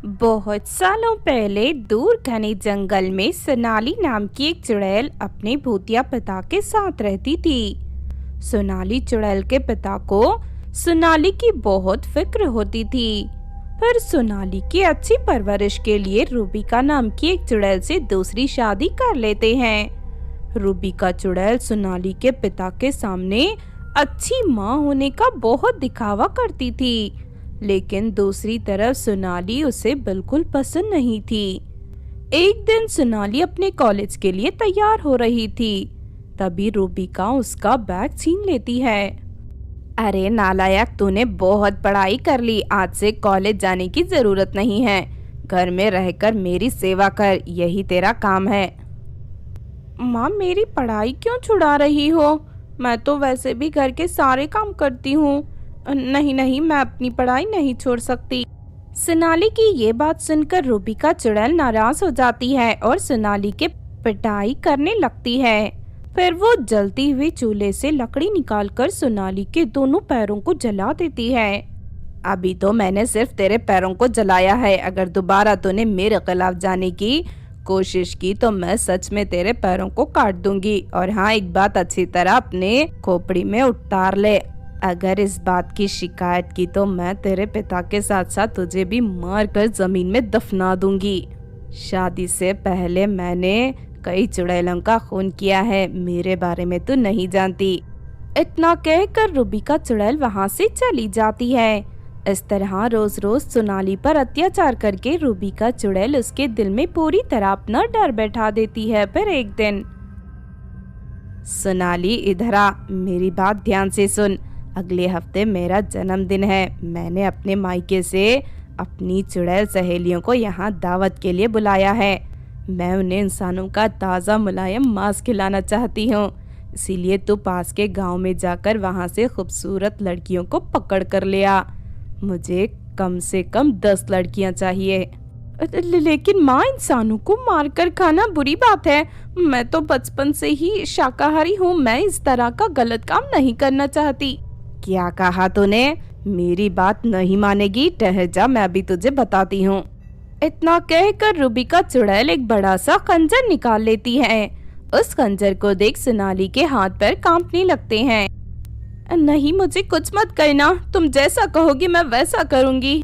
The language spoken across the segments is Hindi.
बहुत सालों पहले दूर घने जंगल में सोनाली नाम की एक चुड़ैल अपने भूतिया पिता के साथ रहती थी। सोनाली चुड़ैल के पिता को सोनाली की बहुत फिक्र होती थी, पर सोनाली की अच्छी परवरिश के लिए रूबिका नाम की एक चुड़ैल से दूसरी शादी कर लेते हैं। रूबिका चुड़ैल सोनाली के पिता के सामने अच्छी माँ होने का बहुत दिखावा करती थी, लेकिन दूसरी तरफ सोनाली उसे बिल्कुल पसंद नहीं थी। एक दिन सोनाली अपने कॉलेज के लिए तैयार हो रही थी, तभी रूबिका उसका बैग छीन लेती है। अरे नालायक, तूने बहुत पढ़ाई कर ली, आज से कॉलेज जाने की जरूरत नहीं है। घर में रहकर मेरी सेवा कर, यही तेरा काम है। माँ, मेरी पढ़ाई क्यों छुड़ा रही हो? मैं तो वैसे भी घर के सारे काम करती हूँ। नहीं नहीं, मैं अपनी पढ़ाई नहीं छोड़ सकती। सोनाली की ये बात सुनकर रूबिका चुड़ैल नाराज हो जाती है और सोनाली के पिटाई करने लगती है। फिर वो जलती हुई चूल्हे से लकड़ी निकालकर सोनाली के दोनों पैरों को जला देती है। अभी तो मैंने सिर्फ तेरे पैरों को जलाया है, अगर दोबारा तूने मेरे खिलाफ जाने की कोशिश की तो मैं सच में तेरे पैरों को काट दूंगी। और हाँ, एक बात अच्छी तरह अपने खोपड़ी में उतार ले, अगर इस बात की शिकायत की तो मैं तेरे पिता के साथ साथ तुझे भी मार कर जमीन में दफना दूंगी। शादी से पहले मैंने कई चुड़ैलों का खून किया है, मेरे बारे में तू नहीं जानती। इतना कहकर रूबिका चुड़ैल वहाँ से चली जाती है। इस तरह रोज रोज सोनाली पर अत्याचार करके रूबिका चुड़ैल उसके दिल में पूरी तरह अपना डर बैठा देती है। फिर एक दिन, सोनाली इधर आ, मेरी बात ध्यान से सुन। अगले हफ्ते मेरा जन्मदिन है। मैंने अपने मायके से अपनी चुड़ैल सहेलियों को यहाँ दावत के लिए बुलाया है। मैं उन्हें इंसानों का ताज़ा मुलायम मांस खिलाना चाहती हूँ, इसीलिए तू पास के गांव में जाकर वहाँ से खूबसूरत लड़कियों को पकड़ कर ले आ। मुझे कम से कम 10 लड़कियाँ चाहिए। लेकिन माँ, इंसानों को मारकर खाना बुरी बात है। मैं तो बचपन से ही शाकाहारी हूँ, मैं इस तरह का गलत काम नहीं करना चाहती। क्या कहा तूने? मेरी बात नहीं मानेगी, ठहर जा, मैं अभी तुझे बताती हूँ। इतना कहकर रूबिका चुड़ैल एक बड़ा सा खंजर निकाल लेती है। उस खंजर को देख सोनाली के हाथ पैर कांपने लगते हैं। नहीं, मुझे कुछ मत करना, तुम जैसा कहोगी मैं वैसा करूँगी।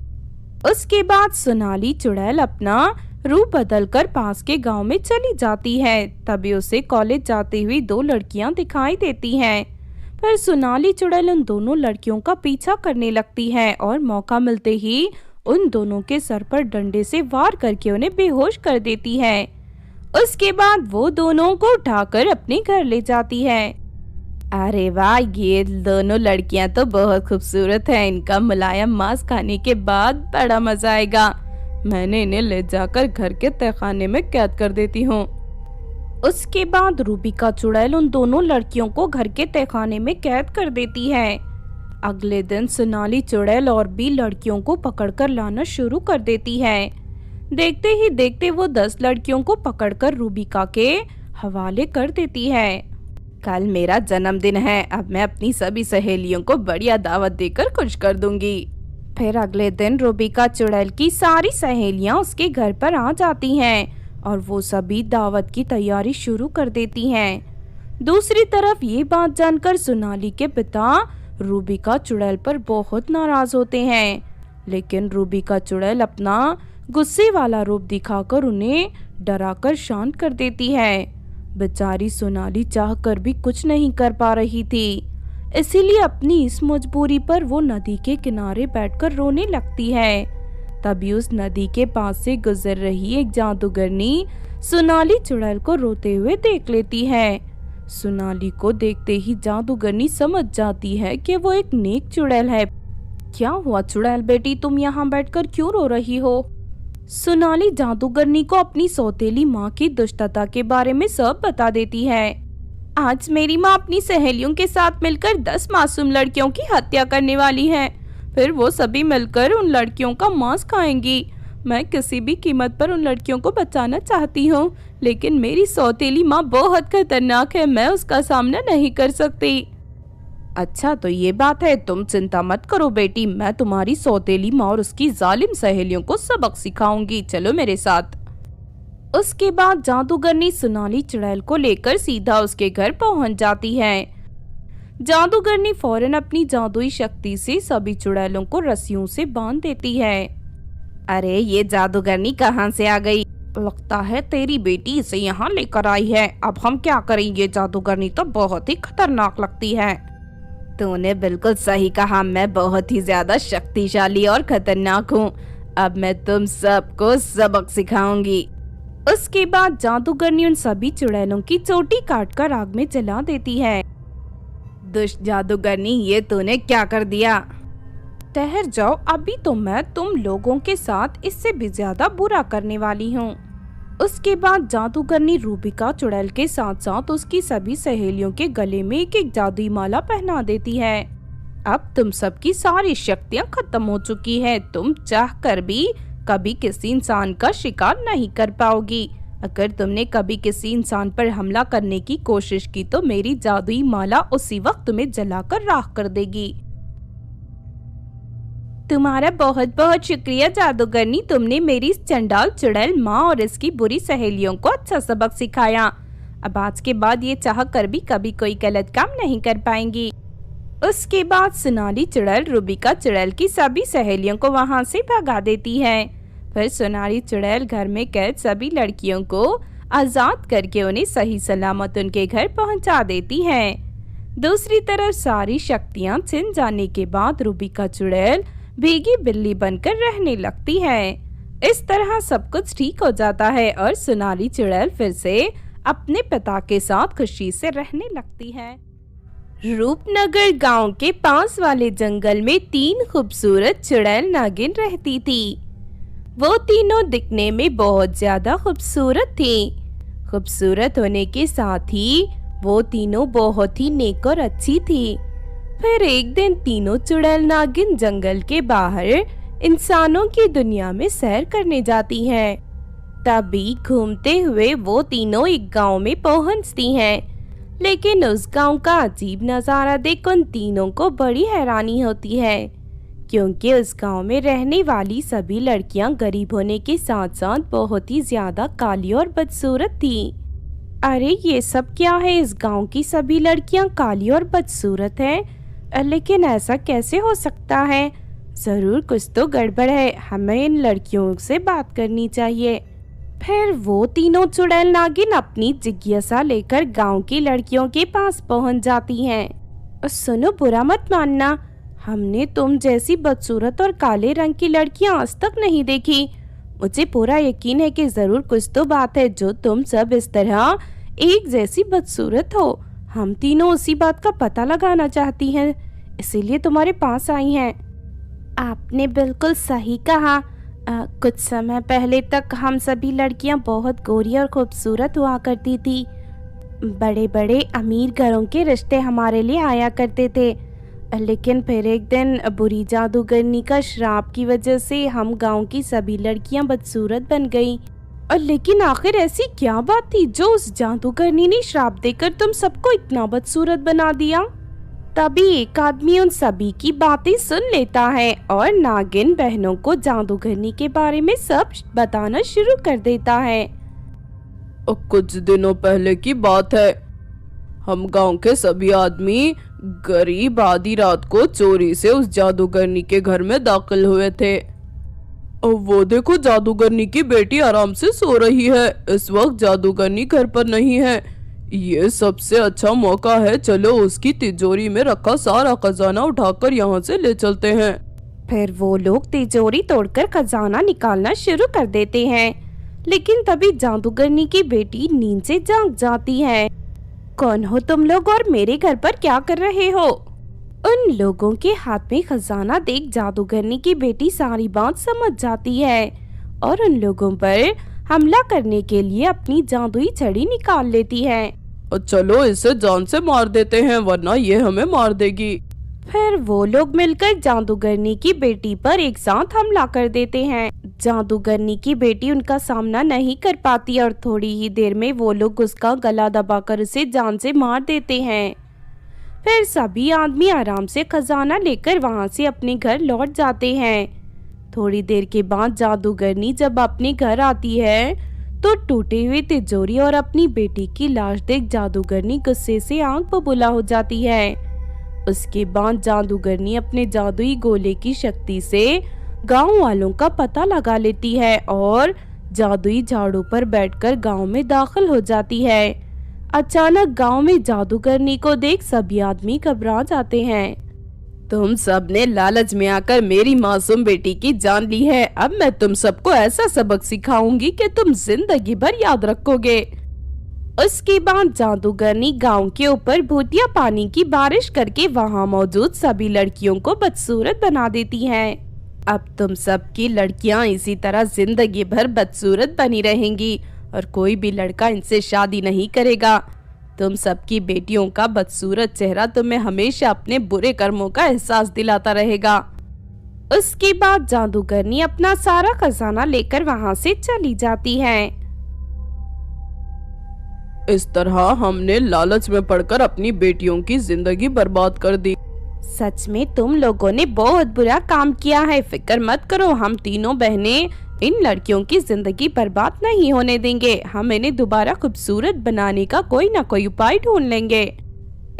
उसके बाद सोनाली चुड़ैल अपना रूप बदलकर पास के गांव में चली जाती है। तभी उसे कॉलेज जाती हुई 2 लड़कियां दिखाई देती हैं। पर सोनाली चुड़ैल उन दोनों लड़कियों का पीछा करने लगती है और मौका मिलते ही उन दोनों के सर पर डंडे से वार करके उन्हें बेहोश कर देती है। उसके बाद वो दोनों को उठाकर अपने घर ले जाती है। अरे वाह, ये दोनों लड़कियां तो बहुत खूबसूरत हैं। इनका मुलायम मांस खाने के बाद बड़ा मजा आएगा। मैंने इन्हें ले जाकर घर के तहखाने में कैद कर देती हूँ। उसके बाद रूबिका चुड़ैल उन दोनों लड़कियों को घर के तहखाने में कैद कर देती है। अगले दिन सोनाली चुड़ैल और भी लड़कियों को पकड़कर लाना शुरू कर देती है। देखते ही देखते वो 10 लड़कियों को पकड़कर रूबिका के हवाले कर देती है। कल मेरा जन्मदिन है, अब मैं अपनी सभी सहेलियों को बढ़िया दावत देकर खुश कर दूंगी। फिर अगले दिन रूबिका चुड़ैल की सारी सहेलियां उसके घर पर आ जाती हैं और वो सभी दावत की तैयारी शुरू कर देती हैं। दूसरी तरफ ये बात जानकर सोनाली के पिता रूबिका चुड़ैल पर बहुत नाराज होते हैं, लेकिन रूबिका चुड़ैल अपना गुस्से वाला रूप दिखाकर उन्हें डराकर शांत कर देती है। बेचारी सोनाली चाहकर भी कुछ नहीं कर पा रही थी, इसीलिए अपनी इस मजबूरी पर वो नदी के किनारे बैठकर रोने लगती है। तभी उस नदी के पास से गुजर रही एक जादूगरनी सोनाली चुड़ैल को रोते हुए देख लेती है। सोनाली को देखते ही जादूगरनी समझ जाती है कि वो एक नेक चुड़ैल है। क्या हुआ चुड़ैल बेटी, तुम यहाँ बैठकर क्यों रो रही हो? सोनाली जादूगरनी को अपनी सौतेली माँ की दुष्टता के बारे में सब बता देती है। आज मेरी माँ अपनी सहेलियों के साथ मिलकर 10 मासूम लड़कियों की हत्या करने वाली है। फिर वो सभी मिलकर उन लड़कियों का मांस खाएंगी। मैं किसी भी कीमत पर उन लड़कियों को बचाना चाहती हूँ, लेकिन मेरी सौतेली माँ बहुत खतरनाक है, मैं उसका सामना नहीं कर सकती। अच्छा तो ये बात है, तुम चिंता मत करो बेटी, मैं तुम्हारी सौतेली माँ और उसकी जालिम सहेलियों को सबक सिखाऊंगी, चलो मेरे साथ। उसके बाद जादूगरनी सोनाली चुड़ैल को लेकर सीधा उसके घर पहुंच जाती है। जादूगरनी फौरन अपनी जादुई शक्ति से सभी चुड़ैलों को रस्सियों से बांध देती है। अरे ये जादूगरनी कहाँ से आ गई? लगता है तेरी बेटी इसे यहाँ लेकर आई है। अब हम क्या करेंगे? जादूगरनी तो बहुत ही खतरनाक लगती है। तूने बिल्कुल सही कहा, मैं बहुत ही ज्यादा शक्तिशाली और खतरनाक हूँ। अब मैं तुम सबको सबक सिखाऊंगी। उसके बाद जादूगरनी उन सभी चुड़ैलों की चोटी काटकर आग में जला देती है। दुष्ट जादूगरनी, ये तूने क्या कर दिया? ठहर जाओ, अभी तो मैं तुम लोगों के साथ इससे भी ज्यादा बुरा करने वाली हूँ। उसके बाद जादूगरनी रूबिका चुड़ैल के साथ साथ उसकी सभी सहेलियों के गले में एक एक जादुई माला पहना देती है। अब तुम सबकी सारी शक्तियाँ खत्म हो चुकी है। तुम चाहकर भी कभी किसी इंसान का शिकार नहीं कर पाओगी। अगर तुमने कभी किसी इंसान पर हमला करने की कोशिश की तो मेरी जादुई माला उसी वक्त तुम्हें जलाकर राख कर देगी। तुम्हारा बहुत बहुत शुक्रिया जादूगरनी, तुमने मेरी चंडाल चुड़ैल माँ और इसकी बुरी सहेलियों को अच्छा सबक सिखाया। अब आज के बाद ये चाह कर भी कभी कोई गलत काम नहीं कर पाएंगी। उसके बाद सोनाली चुड़ैल रूबिका चुड़ैल की सभी सहेलियों को वहां से भगा देती है। फिर सोनाली चुड़ैल घर में कैद सभी लड़कियों को आजाद करके उन्हें सही सलामत उनके घर पहुंचा देती है। दूसरी तरफ सारी शक्तियां छिन जाने के बाद रूबिका चुड़ैल भीगी बिल्ली बनकर रहने लगती है। इस तरह सब कुछ ठीक हो जाता है और सोनाली चुड़ैल फिर से अपने पिता के साथ खुशी से रहने लगती है। रूपनगर गांव के पास वाले जंगल में 3 खूबसूरत चुड़ैल नागिन रहती थी। वो तीनों दिखने में बहुत ज्यादा खूबसूरत थी। खूबसूरत होने के साथ ही वो तीनों बहुत ही नेक और अच्छी थी। फिर एक दिन तीनों चुड़ैल नागिन जंगल के बाहर इंसानों की दुनिया में सैर करने जाती हैं। तभी घूमते हुए वो तीनों एक गांव में पहुंचती हैं। लेकिन उस गांव का अजीब नजारा देख उन तीनों को बड़ी हैरानी होती है, क्योंकि उस गांव में रहने वाली सभी लड़कियां गरीब होने के साथ साथ बहुत ही ज्यादा काली और बदसूरत थी। अरे ये सब क्या है? इस गांव की सभी लड़कियां काली और बदसूरत हैं, लेकिन ऐसा कैसे हो सकता है? जरूर कुछ तो गड़बड़ है, हमें इन लड़कियों से बात करनी चाहिए। फिर वो तीनों चुड़ैल नागिन अपनी जिज्ञासा लेकर गांव की लड़कियों के पास पहुंच जाती हैं। सुनो, बुरा मत मानना, हमने तुम जैसी बदसूरत और काले रंग की लड़कियां आज तक नहीं देखी। मुझे पूरा यकीन है कि जरूर कुछ तो बात है जो तुम सब इस तरह एक जैसी बदसूरत हो। हम तीनों उसी बात का पता लगाना चाहती हैं, इसीलिए तुम्हारे पास आई हैं। आपने बिल्कुल सही कहा। कुछ समय पहले तक हम सभी लड़कियां बहुत गोरी और खूबसूरत हुआ करती थी। बड़े बड़े अमीर घरों के रिश्ते हमारे लिए आया करते थे, लेकिन फिर एक दिन बुरी जादूगरनी का श्राप की वजह से हम गांव की सभी लड़कियां बदसूरत बन गईं। और लेकिन आखिर ऐसी क्या बात थी जो उस जादूगरनी ने श्राप देकर तुम सबको इतना बदसूरत बना दिया? तभी एक आदमी उन सभी की बातें सुन लेता है और नागिन बहनों को जादूगरनी के बारे में सब बताना शुरू कर देता है। कुछ दिनों पहले की बात है, हम गांव के सभी आदमी गरीब आधी रात को चोरी से उस जादूगरनी के घर में दाखिल हुए थे। वो देखो, जादूगरनी की बेटी आराम से सो रही है। इस वक्त जादूगरनी घर पर नहीं है। ये सबसे अच्छा मौका है, चलो उसकी तिजोरी में रखा सारा खजाना उठाकर यहाँ से ले चलते हैं। फिर वो लोग तिजोरी तोड़कर खजाना निकालना शुरू कर देते हैं, लेकिन तभी जादूगरनी की बेटी नींद से जाग जाती है। कौन हो तुम लोग और मेरे घर पर क्या कर रहे हो? उन लोगों के हाथ में खजाना देख जादूगरनी की बेटी सारी बात समझ जाती है और उन लोगों पर हमला करने के लिए अपनी जादुई छड़ी निकाल लेती है। चलो इसे जान से मार देते हैं, वरना ये हमें मार देगी। फिर वो लोग मिलकर जादूगरनी की बेटी पर एक साथ हमला कर देते हैं। जादूगरनी की बेटी उनका सामना नहीं कर पाती और थोड़ी ही देर में वो लोग उसका गला दबाकर उसे जान से मार देते हैं। फिर सभी आदमी आराम से खजाना लेकर वहां से अपने घर लौट जाते हैं। थोड़ी देर के बाद जादूगरनी जब अपने घर आती है तो टूटी हुई तिजोरी और अपनी बेटी की लाश देख जादूगरनी गुस्से से आंख बबूला हो जाती है। उसके बाद जादूगरनी अपने जादुई गोले की शक्ति से गांव वालों का पता लगा लेती है और जादुई झाड़ू पर बैठकर गांव में दाखिल हो जाती है। अचानक गांव में जादूगरनी को देख सभी आदमी घबरा जाते हैं। तुम सब ने लालच में आकर मेरी मासूम बेटी की जान ली है। अब मैं तुम सबको ऐसा सबक सिखाऊंगी कि तुम जिंदगी भर याद रखोगे। उसके बाद जादूगरनी गांव के ऊपर भूतिया पानी की बारिश करके वहां मौजूद सभी लड़कियों को बदसूरत बना देती हैं। अब तुम सबकी लड़कियां इसी तरह जिंदगी भर बदसूरत बनी रहेंगी और कोई भी लड़का इनसे शादी नहीं करेगा। तुम सबकी बेटियों का बदसूरत चेहरा तुम्हें हमेशा अपने बुरे कर्मों का एहसास दिलाता रहेगा। उसके बाद जादूगरनी अपना सारा खजाना लेकर वहां से चली जाती है। इस तरह हमने लालच में पड़कर अपनी बेटियों की जिंदगी बर्बाद कर दी। सच में तुम लोगों ने बहुत बुरा काम किया है। फिक्र मत करो, हम तीनों बहनें इन लड़कियों की जिंदगी बर्बाद नहीं होने देंगे। हम इन्हें दोबारा खूबसूरत बनाने का कोई ना कोई उपाय ढूंढ लेंगे।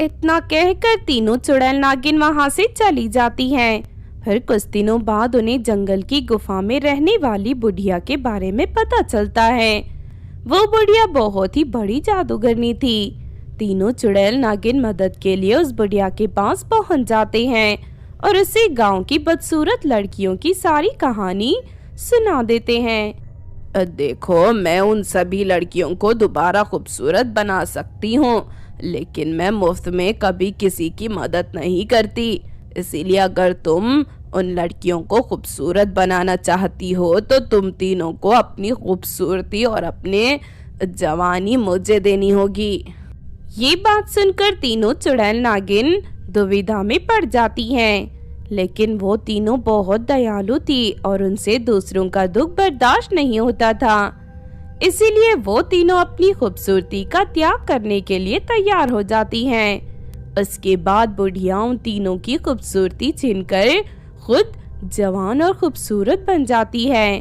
इतना कहकर तीनों चुड़ैल नागिन वहां से चली जाती हैं। फिर कुछ दिनों बाद उन्हें जंगल की गुफा में रहने वाली बुढ़िया के बारे में पता चलता है। वो बुढ़िया बहुत ही बड़ी जादूगरनी थी। तीनों चुड़ैल नागिन मदद के लिए उस बुढ़िया के पास पहुंच जाते हैं और उसे गांव की बदसूरत लड़कियों की सारी कहानी सुना देते हैं। देखो, मैं उन सभी लड़कियों को दोबारा खूबसूरत बना सकती हूँ, लेकिन मैं मुफ्त में कभी किसी की मदद नहीं करती। इसीलिए अगर तुम उन लड़कियों को खूबसूरत बनाना चाहती हो तो तुम तीनों को अपनी खूबसूरती और अपने जवानी मुझे देनी होगी। ये बात सुनकर तीनों चुड़ैल नागिन दुविधा में पड़ जाती हैं। लेकिन वो तीनों बहुत दयालु थी और उनसे दूसरों का दुख बर्दाश्त नहीं होता था। इसीलिए वो तीनों अपनी खूबसूरती का त्याग करने के लिए तैयार हो जाती हैं। उसके बाद बुढ़िया उन तीनों की खूबसूरती छीनकर खुद जवान और खूबसूरत बन जाती है।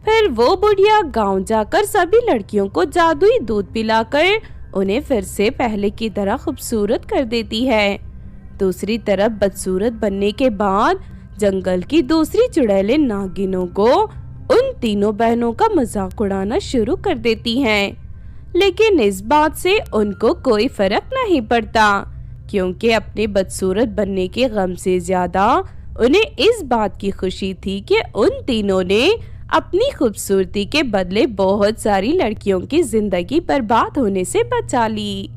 फिर वो बुढ़िया गांव जाकर सभी लड़कियों को जादुई दूध पिलाकर उन्हें फिर से पहले की तरह खूबसूरत कर देती है। दूसरी तरफ बदसूरत बनने के बाद जंगल की दूसरी चुड़ैलें नागिनों को उन तीनों बहनों का मजाक उड़ाना शुरू कर देती हैं। लेकिन इस बात से उनको कोई फर्क नहीं पड़ता, क्योंकि अपने बदसूरत बनने के गम से ज्यादा उन्हें इस बात की खुशी थी कि उन तीनों ने अपनी खूबसूरती के बदले बहुत सारी लड़कियों की जिंदगी बर्बाद होने से बचा ली।